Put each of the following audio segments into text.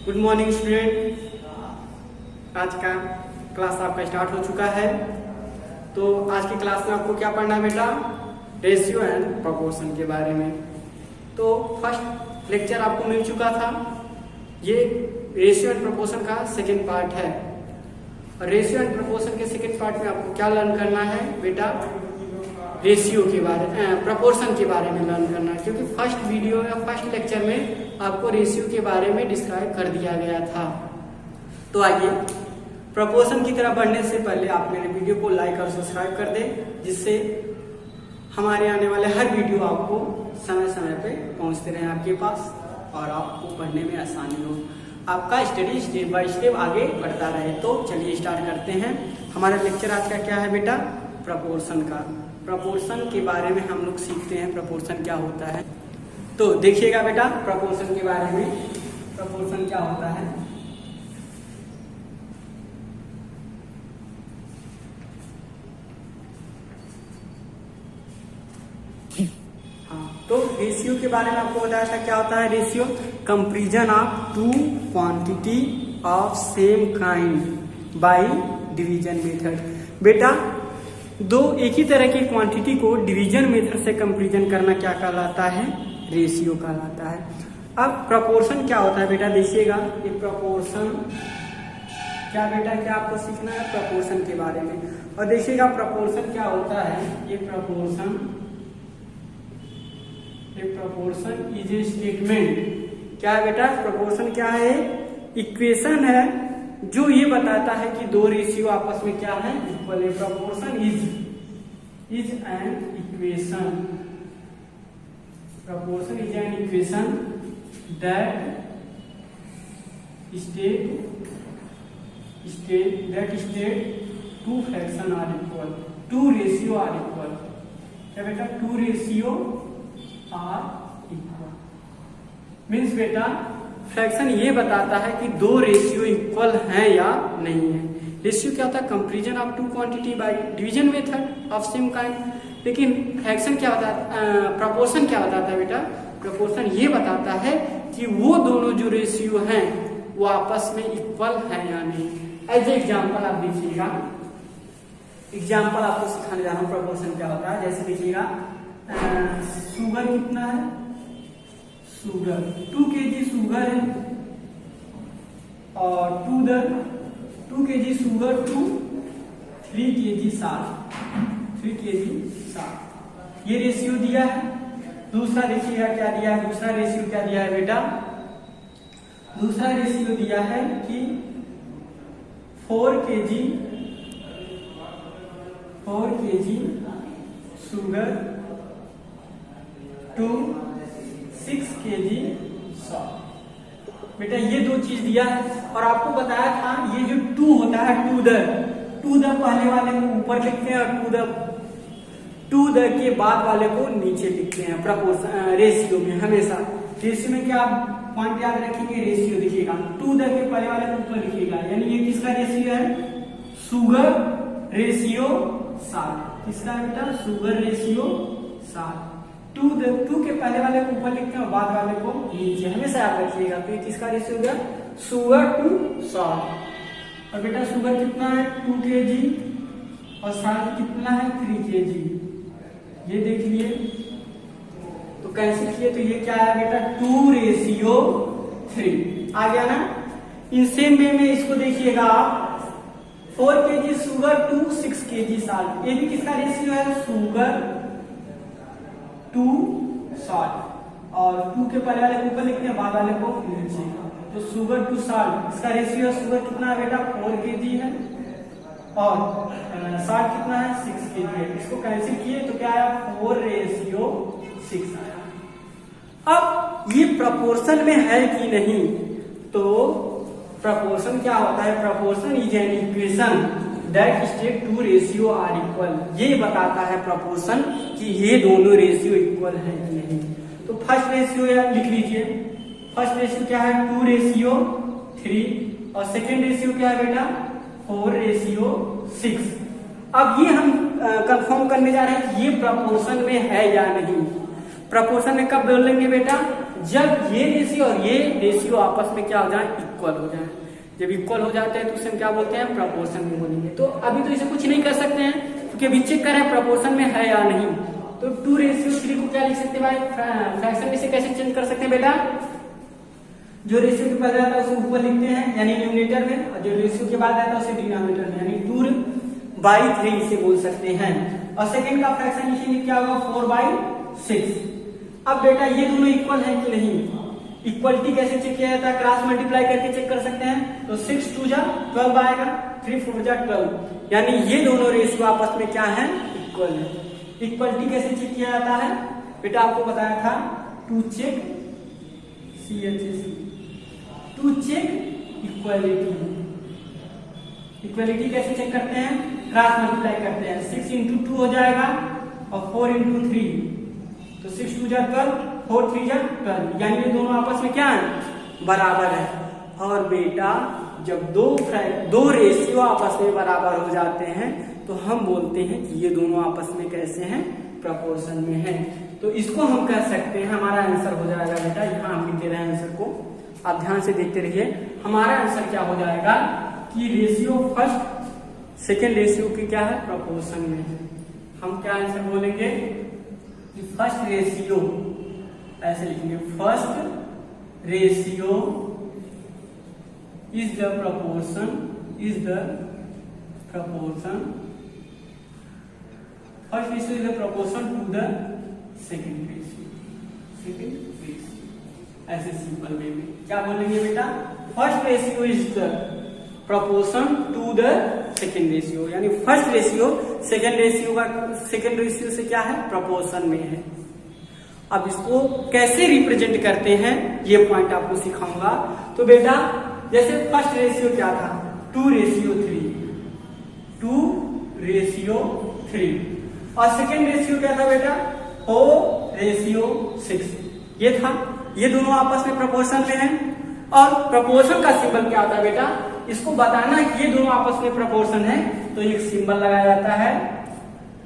Good morning student. आज का class आपका स्टार्ट हो चुका है। तो आज की क्लास में आपको क्या पढ़ना है बेटा? रेशियो एंड प्रोपोर्शन के बारे में। तो फर्स्ट लेक्चर आपको मिल चुका था। ये रेशियो एंड प्रोपोर्शन का सेकेंड पार्ट है। और रेशियो एंड प्रोपोर्शन के सेकेंड पार्ट में आपको क्या लर्न करना है बेटा? रेशियो के बारे प्रोपोर्शन के बारे में लर्न करना है, क्योंकि फर्स्ट वीडियो या फर्स्ट लेक्चर में आपको रेशियो के बारे में डिस्क्राइब कर दिया गया था। तो आइए प्रोपोर्शन की तरफ बढ़ने से पहले आप मेरे वीडियो को लाइक और सब्सक्राइब कर दें, जिससे हमारे आने वाले हर वीडियो आपको समय समय पे पहुंचते रहे आपके पास और आपको पढ़ने में आसानी हो, आपका स्टडी स्टेप बाय स्टेप आगे बढ़ता रहे। तो चलिए स्टार्ट करते हैं। हमारा लेक्चर आज का क्या है बेटा? प्रोपोर्शन का। प्रोपोर्शन के बारे में हम लोग सीखते हैं प्रोपोर्शन क्या होता है। तो देखिएगा बेटा प्रोपोर्शन के बारे में, प्रोपोर्शन क्या होता है। हाँ, तो रेशियो के बारे में आपको बताया था क्या होता है ratio? Comparison of two quantity of same kind by division method. बेटा दो एक ही तरह की क्वांटिटी को डिवीजन मेथड से कंपैरिजन करना क्या कहलाता है? रेशियो कहलाता है। अब प्रोपोर्शन क्या होता है बेटा? देखिएगा ये प्रोपोर्शन क्या बेटा, क्या आपको सीखना है प्रोपोर्शन के बारे में। और देखिएगा प्रोपोर्शन क्या होता है। ये प्रोपोर्शन इज ए स्टेटमेंट। क्या है बेटा? प्रोपोर्शन क्या है? इक्वेशन है जो ये बताता है कि दो रेशियो आपस में क्या है? इक्वल है। Proportion is an equation. Proportion is an equation that state two fraction are equal, two ratio are equal. क्या बेटा? Two ratio are equal means बेटा फ्रैक्शन ये बताता है कि दो रेशियो इक्वल हैं या नहीं है। रेशियो क्या होता है? Comparison of two quantity by division method of same kind. लेकिन फ्रैक्शन क्या होता है? प्रोपोर्शन क्या बताता है बेटा? प्रोपोर्शन ये बताता है कि वो दोनों जो रेशियो हैं वो आपस में इक्वल हैं या नहीं। एज एग्जाम्पल आप देखिएगा, एग्जाम्पल आपको सिखाने जा रहा हूँ प्रोपोर्शन क्या होता है। जैसे देखिएगा शुगर कितना है? शुगर 2 kg शुगर है और 2 kg sugar to 3 kg salt, 3 kg salt. ये रेशियो दिया है। दूसरा देखिएगा क्या दिया है? दूसरा रेशियो क्या दिया है बेटा? दूसरा रेशियो दिया है कि 4 kg sugar to 6 kg salt. बेटा ये दो चीज दिया है और आपको बताया था ये जो 2 होता है टू द पहले वाले को ऊपर लिखते हैं और टू द के बाद वाले को नीचे लिखते हैं। प्रोपोर्शन रेशियो में हमेशा रेशियो में क्या आप पॉइंट याद रखेंगे? रेशियो देखिएगा टू द के पहले वाले को ऊपर लिखिएगा, यानी ये किसका रेशियो है? Sugar ratio salt. किसका बेटा? Sugar ratio salt. टू के पहले वाले को ऊपर लिखते हैं और बाद वाले को नीचे, हमेशा याद रखिएगा। तो ये किसका रेशियो हो गया? Sugar to salt. और बेटा शुगर कितना है? 2 kg और साल्ट कितना है? 3 kg। ये देख लिए तो कैंसिल किए तो ये क्या है बेटा? 2:3 आ गया ना। इन सेम वे में इसको देखिएगा आप 4 kg sugar to 6 kg salt. ये भी किसका रेशियो है? Sugar to salt. और 2 के पहले वाले को ऊपर लिखते हैं, बाद वाले को नीचे। तो शुगर टू साल्ट इसका रेशियो है। शुगर कितना है बेटा? 4 kg है और साल्ट कितना है? 6 kg है। इसको कैंसिल किए तो क्या आया? 4:6 आया। अब ये प्रोपोर्शन में है कि नहीं? तो प्रोपोर्शन क्या होता है? Proportion is an equation that state two ratio are equal. ये बताता है प्रोपोर्शन कि ये दोनों रेशियो इक्वल है कि नहीं। तो फर्स्ट रेशियो लिख लीजिए। फर्स्ट रेशियो क्या है? 2:3 और सेकेंड रेशियो क्या है बेटा? 4:6। अब ये हम कंफर्म करने जा रहे हैं कि ये प्रोपोर्शन में है या नहीं। प्रोपोर्शन में कब बोलेंगे बेटा? जब ये रेशियो और ये रेशियो आपस में क्या हो जाए? इक्वल हो जाए। जब इक्वल हो जाते हैं तो उसे हम क्या बोलते हैं, प्रोपोर्शन में बोलेंगे। तो अभी तो इसे कुछ नहीं कर सकते हैं क्योंकि अभी चेक कर रहे हैं प्रोपोर्शन में है या नहीं। तो 2:3 को क्या लिख सकते हैं भाई, फ्रैक्शन में से कैसे चेंज कर सकते हैं बेटा, जो रेशियो के पहले रहता है उसे ऊपर लिखते हैं यानी न्यूमरेटर में, और जो रेशियो के बाद रहता है उसे डिनोमिनेटर में, यानी 2/3 इसे बोल सकते हैं। और सेकंड का फ्रैक्शन इसीलिए क्या होगा, 4/6। अब बेटा ये दोनों इक्वल है कि नहीं, इक्वलिटी कैसे चेक किया जाता है, क्रॉस मल्टीप्लाई करके चेक कर सकते हैं। तो 6 2 जा 12 आएगा, 3 4 जा 12, यानी ये दोनों रेशियो आपस में क्या है, इक्वल है। इक्वलिटी कैसे चेक किया जाता है बेटा, आपको बताया था, to check to check equality. Equality कैसे चेक करते हैं, क्रॉस मल्टीप्लाई करते हैं। 6 × 2 हो जाएगा और 4 × 3, तो 6 2 जा 12, 4 3 जा 12, यानी ये दोनों आपस में क्या है, बराबर है। और बेटा जब दो रेशियो आपस में बराबर हो जाते हैं तो हम बोलते हैं कि ये दोनों आपस में कैसे हैं, प्रोपोर्शन में हैं। तो इसको हम कह सकते हैं, हमारा आंसर हो जाएगा बेटा, यहाँ हम लिख दे रहे हैं आंसर को, आप ध्यान से देखते रहिए। हमारा आंसर क्या हो जाएगा कि रेशियो फर्स्ट सेकेंड रेशियो की क्या है, प्रोपोर्शन में है। हम क्या आंसर बोलेंगे कि फर्स्ट रेशियो, ऐसे लिखेंगे, first ratio is the proportion first ratio is the proportion to the second ratio। ऐसे सिंपल वे में क्या बोलेंगे बेटा, first ratio is the proportion to the second ratio, यानी फर्स्ट रेशियो सेकेंड रेशियो से क्या है, proportion में है। अब इसको कैसे रिप्रेजेंट करते हैं ये पॉइंट आपको सिखाऊंगा। तो बेटा जैसे फर्स्ट रेशियो क्या था, 2:3, और सेकेंड रेशियो क्या था बेटा, 4:6, ये था। ये दोनों आपस में प्रोपोर्शन में हैं। और प्रोपोर्शन का सिंबल क्या होता है बेटा, इसको बताना है कि ये दोनों आपस में प्रोपोर्शन है तो एक सिंबल लगाया जाता है,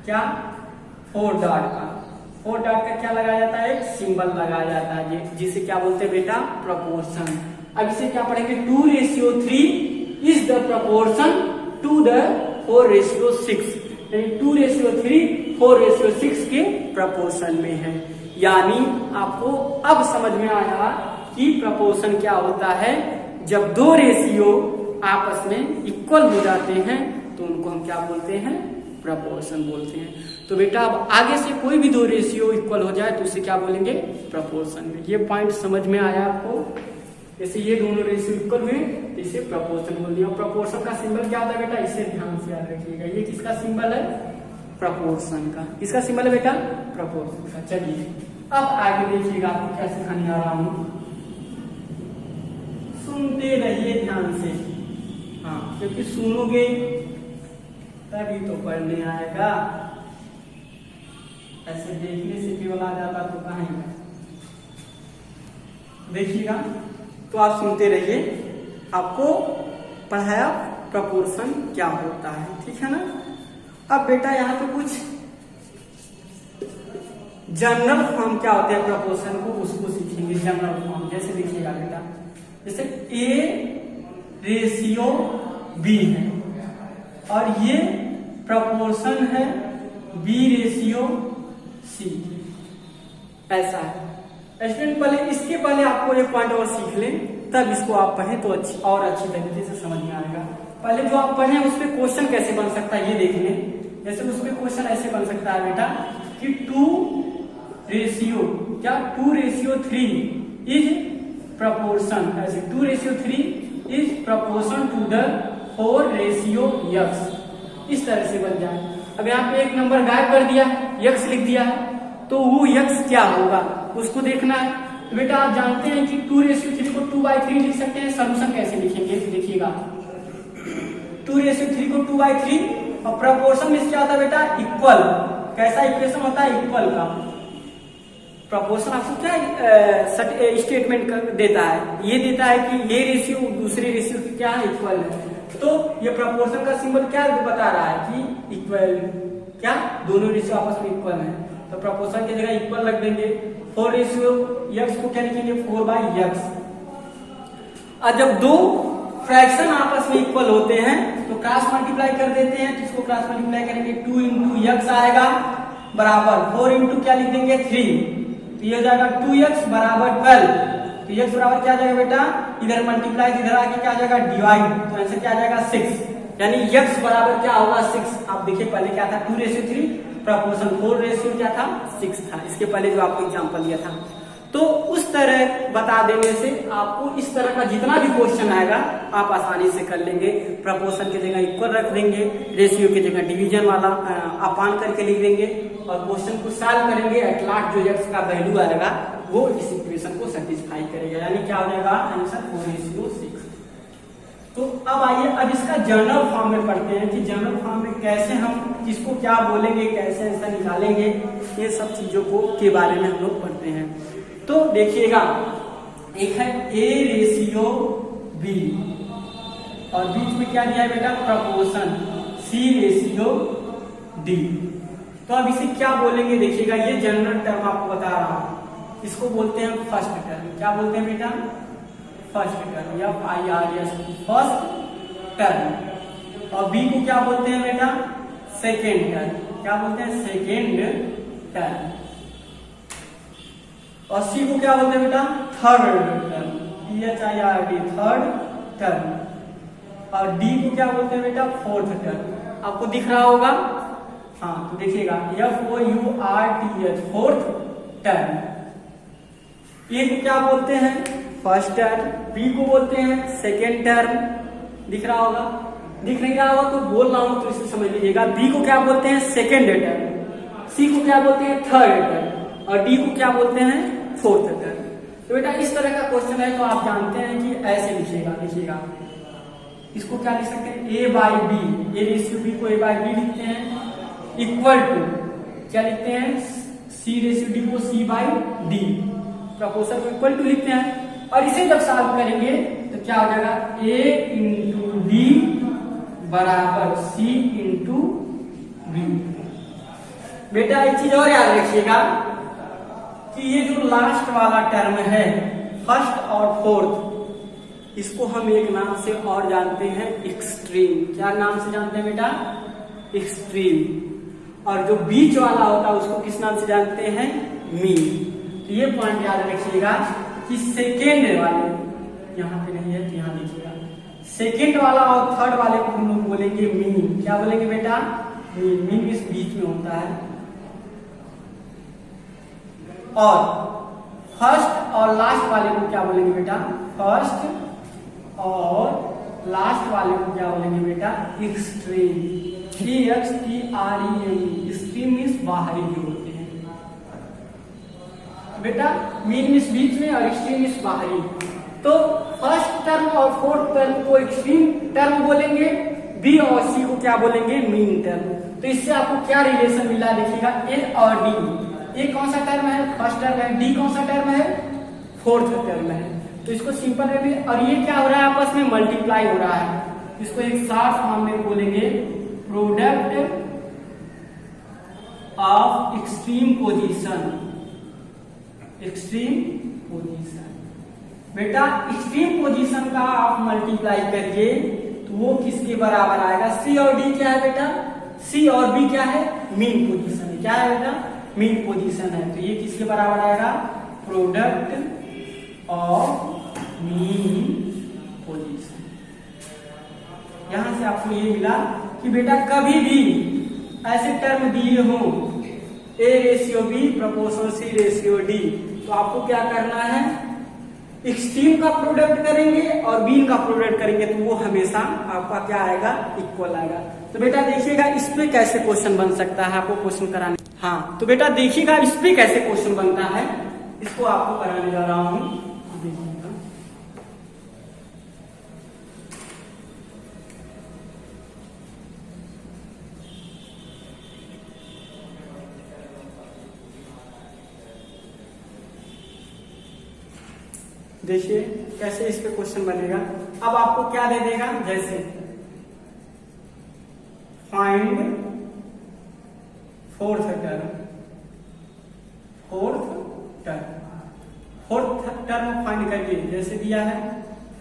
क्या, 4 डॉट का। 4 डॉट का क्या लगाया जाता है, एक सिंबल लगाया जाता है, जिसे क्या बोलते हैं बेटा, प्रोपोर्शन। अब इसे क्या पढ़ेंगे, 2:3 is the proportion to the 4:6, यानी 2:3 4:6 के प्रोपोर्शन में है। यानी आपको अब समझ में आया कि प्रोपोर्शन क्या होता है, जब दो रेशियो आपस में इक्वल हो जाते हैं तो उनको हम क्या बोलते हैं, प्रोपोर्शन बोलते हैं। तो बेटा अब आगे से कोई भी दो रेशियो इक्वल हो जाए तो उसे क्या बोलेंगे, प्रोपोर्शन में। ये पॉइंट समझ में आया आपको, जैसे ये दोनों रेशियो इक्वल हुए तो इसे प्रोपोर्शन बोल दिया। प्रोपोर्शन का सिंबल क्या होता है बेटा, इसे ध्यान से याद रखिएगा, ये किसका सिंबल है, प्रोपोर्शन का। किसका सिंबल है बेटा, प्रोपोर्शन का। चलिए अब आगे देखिएगा, आपको क्या सिखाने आ रहा हूं, सुनते रहिए ध्यान से, हाँ, क्योंकि सुनोगे तभी तो पढ़ने आएगा। ऐसे देखने से केवल आ जाता तो कहीं। देखिएगा, तो आप सुनते रहिए, आपको पढ़ाया प्रोपोर्शन क्या होता है, ठीक है ना। अब बेटा यहाँ पे कुछ जनरल फॉर्म क्या होते हैं प्रोपोर्शन को, उसको सीखेंगे। जनरल फॉर्म जैसे देखिएगा बेटा, जैसे A:B है और ये प्रोपोर्शन है B:C, ऐसा है। स्टूडेंट पहले इसके पहले आपको एक पॉइंट और सीख लें, तब इसको आप पढ़ें तो अच्छी तरीके से समझ में आएगा। पहले जो आप पढ़े उस पर क्वेश्चन कैसे बन सकता है ये देख लें। जैसे उस पर क्वेश्चन ऐसे बन सकता है बेटा कि 2:3 इज प्रोपोर्शन, ऐसे 2:3 is proportion to the 4:x, इस तरह से बन जाए। अब यहाँ पे एक नंबर गायब कर दिया, x लिख दिया है, तो वो x क्या होगा उसको देखना है। तो बेटा आप जानते हैं कि 2:3 को 2/3 लिख सकते हैं। सॉल्यूशन कैसे लिखेंगे देखिएगा, 2:3 को 2/3, और प्रोपोर्शन में क्या होता है बेटा, इक्वल। कैसा इक्वेशन होता है, इक्वल का। प्रोपोर्शन आपको क्या स्टेटमेंट देता है, ये देता है कि ये रेशियो दूसरे रेशियो की क्या है, इक्वल है। तो ये प्रोपोर्शन का सिंबल क्या बता रहा है कि इक्वल, क्या दोनों रेशियो आपस में इक्वल है। तो प्रोपोर्शन की जगह इक्वल रख देंगे। 4:x को क्या लिखेंगे, 4/x। और जब दो फ्रैक्शन आपस में इक्वल होते हैं तो क्रॉस मल्टीप्लाई कर देते हैं। जिसको क्रॉस मल्टीप्लाई करेंगे 2 इंटू एक्स आएगा बराबर 4 इंटू क्या लिख देंगे 3, तो ये हो जाएगा 2x बराबर 12। तो x बराबर क्या आ जाएगा बेटा, इधर मल्टीप्लाई इधर आके क्या आ जाएगा डिवाइड, तो आंसर क्या आ जाएगा 6, यानी x बराबर क्या होगा 6। आप देखिए पहले क्या था 2:3 प्रपोर्शन 4 क्या था 6 था, इसके पहले जो आपको एग्जांपल दिया था। तो उस तरह बता देने से आपको इस तरह का जितना भी क्वेश्चन आएगा आप आसानी से कर लेंगे। प्रपोर्शन की जगह इक्वल रख देंगे, रेशियो की जगह डिवीजन वाला अपान करके लिख देंगे और क्वेश्चन को सॉल्व करेंगे। एट लास्ट जो x का वैल्यू आएगा वो इस इक्वेशन को सेटिस्फाई करेगा, यानी क्या हो जाएगा आंसर 4:6। तो अब आइए अब इसका जर्नल फॉर्म में पढ़ते हैं कि जर्नल फॉर्म में कैसे हम किसको क्या बोलेंगे, कैसे आंसर निकालेंगे, ये सब चीजों को के बारे में हम लोग पढ़ते हैं। तो देखिएगा एक है A:B और बीच में क्या दिया है बेटा प्रपोर्शन C:D। तो अब इसे क्या बोलेंगे देखिएगा, ये जनरल टर्म आपको बता रहा हूं, इसको बोलते हैं फर्स्ट टर्म। क्या बोलते हैं बेटा फर्स्ट टर्म या FIRS फर्स्ट टर्म। और B को क्या बोलते हैं बेटा सेकेंड टर्म। क्या बोलते हैं सेकेंड टर्म। और C को क्या बोलते हैं बेटा third term, THIRD third term. और D को क्या बोलते हैं बेटा फोर्थ टर्म। आपको दिख रहा होगा, हाँ तो देखिएगा FOURTH फोर्थ टर्म। A को क्या बोलते हैं फर्स्ट टर्म, B को बोलते हैं सेकेंड टर्म। दिख रहा होगा, दिख नहीं रहा होगा तो बोल रहा हूं तो इसे समझ लीजिएगा। B को क्या बोलते हैं सेकेंड टर्म, C को क्या बोलते हैं थर्ड टर्म और D को क्या बोलते हैं फोर्थ टर्म। तो बेटा इस तरह का क्वेश्चन है तो आप जानते हैं कि ऐसे लिखिएगा। देखिएगा इसको क्या लिख सकते हैं A/B, A:B को A/B लिखते हैं इक्वल टू क्या लिखते हैं C:D को C/D, प्रपोर्शन को इक्वल टू लिखते हैं। और इसे जब सॉल्व करेंगे तो क्या हो जाएगा A/D बराबर C/B। बेटा एक चीज और याद रखिएगा कि ये जो लास्ट वाला टर्म है फर्स्ट और फोर्थ, इसको हम एक नाम से और जानते हैं एक्सट्रीम। क्या नाम से जानते हैं बेटा एक्सट्रीम। और जो बीच वाला होता है उसको किस नाम से जानते हैं मीन। तो ये पॉइंट याद रखिएगा कि सेकेंड वाले यहाँ पे नहीं है तो यहाँ देखिएगा सेकेंड वाला और थर्ड वाले को हम लोग बोलेंगे मीन। क्या बोलेंगे बेटा मीन। मीन इस बीच में होता है। और फर्स्ट और लास्ट वाले को क्या बोलेंगे बेटा फर्स्ट और लास्ट वाले को क्या बोलेंगे बेटा एक्सट्रीम। EXTREAM एक्सट्रीम मींस बाहरी भी होते हैं बेटा। मीन मींस बीच में और एक्सट्रीम मींस बाहरी। तो फर्स्ट टर्म और फोर्थ टर्म को एक्सट्रीम टर्म बोलेंगे, B और C को क्या बोलेंगे मीन टर्म। तो इससे आपको क्या रिलेशन मिला देखिएगा A और D। ए कौन सा टर्म है फर्स्ट टर्म है, डी कौन सा टर्म है फोर्थ टर्म है। तो इसको सिंपल वे में, और ये क्या हो रहा है आपस में मल्टीप्लाई हो रहा है। इसको एक शॉर्ट फॉर्म में बोलेंगे product of extreme position. Extreme position बेटा एक्सट्रीम पोजीशन का आप मल्टीप्लाई करिए तो वो किसके बराबर आएगा। C और D क्या है बेटा C और B क्या है मीन पोजीशन है। क्या है बेटा मीन पोजीशन है। तो ये किसके बराबर आएगा प्रोडक्ट ऑफ मीन पोजीशन। यहां से आपको ये मिला कि बेटा कभी भी ऐसे टर्म दिए हो A:B प्रपोर्शन C:D तो आपको क्या करना है एक्सट्रीम का प्रोडक्ट करेंगे और बीन का प्रोडक्ट करेंगे तो वो हमेशा आपका क्या आएगा इक्वल आएगा। तो बेटा देखिएगा इस पे कैसे क्वेश्चन बन सकता है आपको क्वेश्चन कराने। हाँ तो बेटा देखिएगा इस पे कैसे क्वेश्चन बनता है, इसको आपको कराने जा रहा हूं। देखिएगा देखिए कैसे इस पे क्वेश्चन बनेगा। अब आपको क्या दे देगा जैसे find fourth term. Fourth term find करिए जैसे दिया है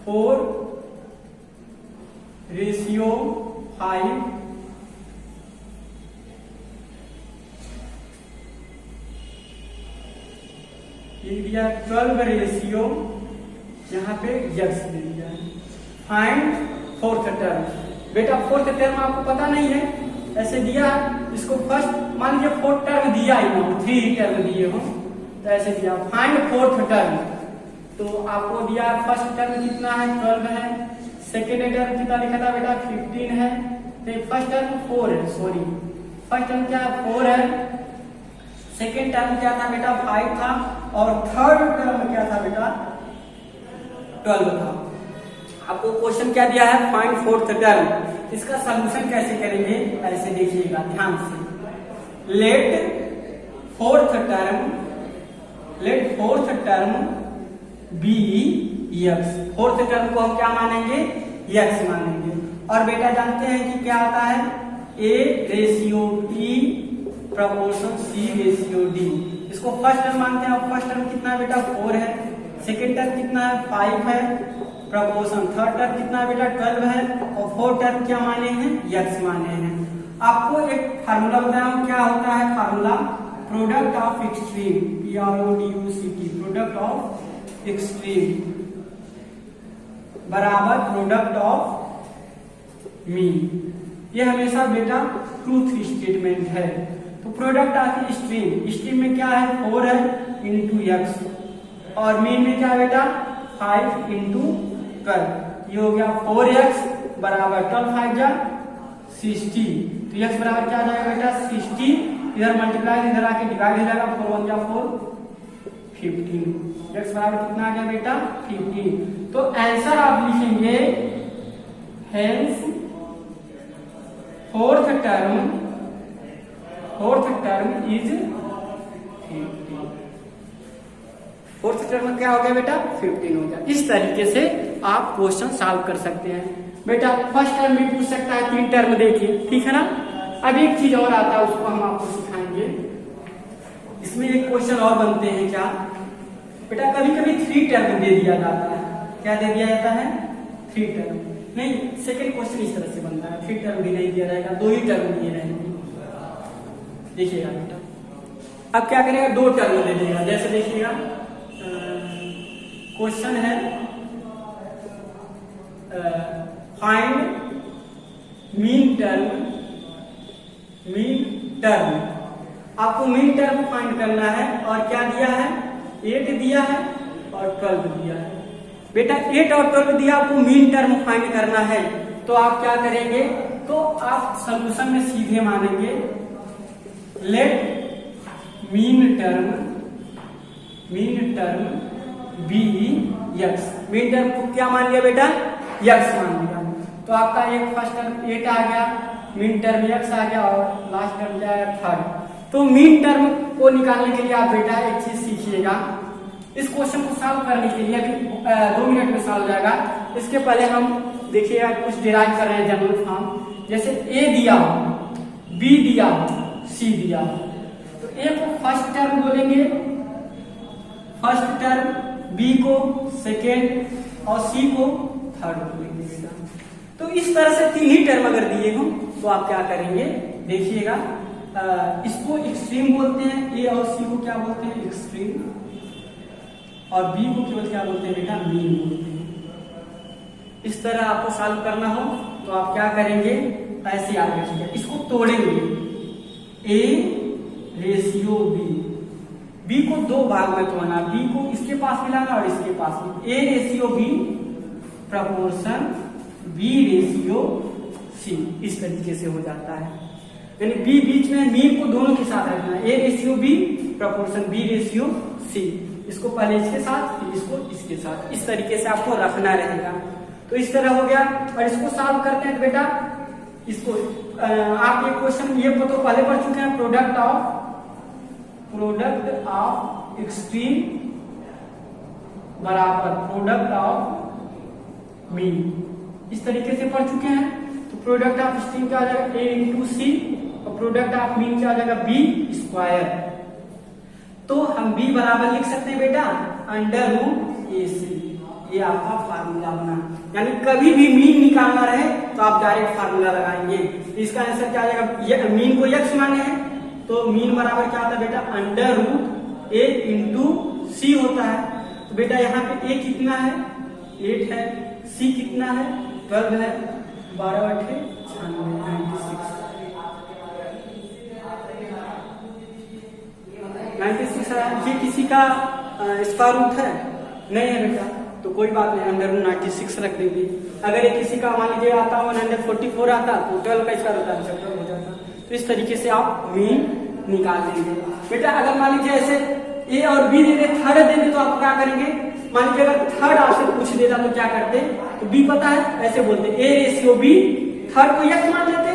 4:5 ये दिया 12 यहाँ पे यक्स दे दिया है। Find fourth term. बेटा फोर्थ टर्म आपको पता नहीं है, ऐसे दिया इसको फर्स्ट मान लीजिए फोर्थ टर्म दिया ही हो, 3 टर्म दिए हो तो ऐसे दिया फाइंड फोर्थ टर्म। तो आपको दिया फर्स्ट टर्म कितना है 12 है, सेकेंड टर्म कितना लिखा था बेटा 15 है, तो फर्स्ट टर्म 4 है, सॉरी फर्स्ट टर्म क्या 4 है, सेकेंड टर्म क्या था बेटा 5 था, और थर्ड टर्म क्या था बेटा 12 था। आपको क्वेश्चन क्या दिया है फाइंड फोर्थ टर्म। इसका सॉल्यूशन कैसे करेंगे ऐसे देखिएगा ध्यान से। Let fourth term be x. Fourth term को हम क्या मानेंगे यक्स मानेंगे। और बेटा जानते हैं कि क्या आता है A/T प्रपोर्शन C/D। इसको फर्स्ट टर्म मानते हैं, और फर्स्ट टर्म कितना है बेटा 4 है, सेकेंड टर्म कितना है 5 है, प्रपोर्शन थर्ड टर्म कितना है बेटा 12 है, और फोर्थ टर्म क्या माने हैं यक्स माने हैं। आपको एक फार्मूला बताया हूं, क्या होता है formula, product of extreme, PRODUCT, product of extreme बराबर प्रोडक्ट ऑफ मीन। ये हमेशा बेटा ट्रूथ स्टेटमेंट है। तो प्रोडक्ट ऑफ स्ट्रीम में क्या है 4 है इंटू यक्स, और मीन में क्या है बेटा 5 इंटू 12। ये हो गया 4x बराबर 12 5 जा 60। तो x बराबर क्या आ जाएगा बेटा 60, इधर मल्टीप्लाई इधर आके डिवाइड हो जाएगा, 4 1 जा 4 15। x बराबर कितना आ गया बेटा 15। तो आंसर आप लिखेंगे hence fourth term is 15। Fourth term क्या हो गया बेटा 15 हो गया। इस तरीके से आप क्वेश्चन सॉल्व कर सकते हैं। बेटा फर्स्ट टर्म भी पूछ सकता है, 3 टर्म देखिए, ठीक है ना। अब एक चीज और आता है, उसको हम आपको सिखाएंगे। इसमें एक क्वेश्चन और बनते हैं क्या बेटा, कभी कभी 3 टर्म दे दिया जाता है। क्या दे दिया जाता है 3 टर्म नहीं, सेकेंड क्वेश्चन इस तरह से बनता है, 3 टर्म भी नहीं दिया जाएगा, 2 ही टर्म दिए रहेंगे। देखिएगा बेटा अब क्या करेगा 2 टर्म दे देगा। जैसे देखिएगा क्वेश्चन है फाइंड मीन टर्म। आपको मीन टर्म फाइंड करना है, और क्या दिया है 8 दिया है और 12 दिया है। बेटा 8 और 12 दिया, आपको मीन टर्म फाइंड करना है, तो आप क्या करेंगे, तो आप सॉल्यूशन में सीधे मानेंगे let mean term be x. Mean term को क्या मान लिया बेटा यक्स मान लिया। तो आपका एक फर्स्ट टर्म 8 आ गया, मीन टर्म यक्स आ गया, और लास्ट टर्म क्या है 3rd। तो मीन टर्म को निकालने के लिए आप बेटा एक चीज सीखिएगा। इस क्वेश्चन को सॉल्व करने के लिए अभी 2 मिनट में सॉल्व हो जाएगा। इसके पहले हम देखिएगा कुछ डिराइव कर रहे हैं जनरल फॉर्म। जैसे ए दिया हो, बी दिया हो, सी दिया हो, तो ए को फर्स्ट टर्म बोलेंगे, फर्स्ट टर्म, बी को सेकेंड, और सी को थर्ड बोलेंगे बेटा। तो इस तरह से 3 ही टर्म अगर दिए हो तो आप क्या करेंगे देखिएगा, इसको एक्सट्रीम बोलते हैं, ए और सी को क्या बोलते हैं एक्सट्रीम, और बी को केवल क्या बोलते हैं बेटा मीन बोलते हैं। इस तरह आपको सॉल्व करना हो तो आप क्या करेंगे, ऐसे आप देखिएगा, इसको तोड़ेंगे A/B, बी को 2 भाग में तोड़ना, बी को इसके पास मिलाना और इसके पास में, A/B प्रपोर्शन B/C, इस तरीके से हो जाता है। यानी बी बीच में, मीन को दोनों के साथ रखना, A/B प्रपोर्शन B/C। इसको पहले इसके साथ फिर इसको इसके साथ, इस तरीके से आपको रखना रहेगा। तो इस तरह हो गया। और इसको सॉल्व करते हैं तो बेटा इसको आप एक क्वेश्चन ये तो पहले पढ़ चुके हैं, प्रोडक्ट ऑफ एक्सट्रीम बराबर प्रोडक्ट ऑफ मीन, इस तरीके से पढ़ चुके हैं। तो प्रोडक्ट ऑफ एक्सट्रीम क्या आ जाएगा A इंटू सी, और प्रोडक्ट ऑफ मीन क्या आ जाएगा B स्क्वायर। तो हम B बराबर लिख सकते हैं बेटा अंडर रूट AC, ये आपका फार्मूला बना। यानी कभी भी मीन निकालना रहे तो आप डायरेक्ट फार्मूला लगाएंगे। इसका आंसर क्या आ जाएगा, ये मीन को x माने हैं तो मीन बराबर क्या होता है बेटा, अंडर रूट a इंटू सी होता है। तो बेटा यहाँ पे a कितना है, 8 है, c कितना है, 12 है, 12 8 96 है। ये किसी का स्क्वायर रूट है नहीं है बेटा, तो कोई बात नहीं, अंडर रूट 96 रख देंगे। अगर ये किसी का मान लीजिए आता 144 आता तो 12 का स्क्वायर होता है, 12 हो जाता। तो इस तरीके से आप मीन निकाल देंगे बेटा। अगर मान लीजिए ऐसे ए और बी दे दे, थर्ड दे दे, तो आप क्या करेंगे, मान लीजिए अगर थर्ड आपसे पूछ देता तो क्या करते, तो बी पता है ऐसे बोलते ए रेशियो बी, थर्ड को x मान लेते,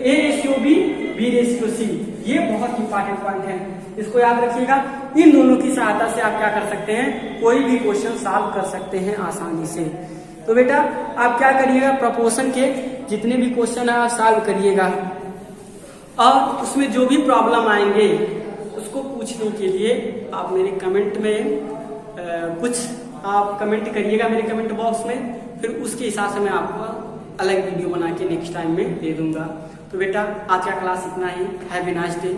a ratio b, b ratio c. ये बहुत इंपॉर्टेंट पॉइंट है, इसको याद रखिएगा। इन दोनों की सहायता से आप क्या कर सकते हैं, कोई भी क्वेश्चन सॉल्व कर सकते हैं आसानी से। तो बेटा आप क्या करिएगा, प्रोपोर्शन के जितने भी क्वेश्चन है आप सॉल्व करिएगा, और उसमें जो भी प्रॉब्लम आएंगे उसको पूछने के लिए आप मेरे कमेंट में कुछ आप कमेंट करिएगा मेरे कमेंट बॉक्स में, फिर उसके हिसाब से मैं आपको अलग वीडियो बना के नेक्स्ट टाइम में दे दूंगा। तो बेटा आज का क्लास इतना ही। Have a nice day.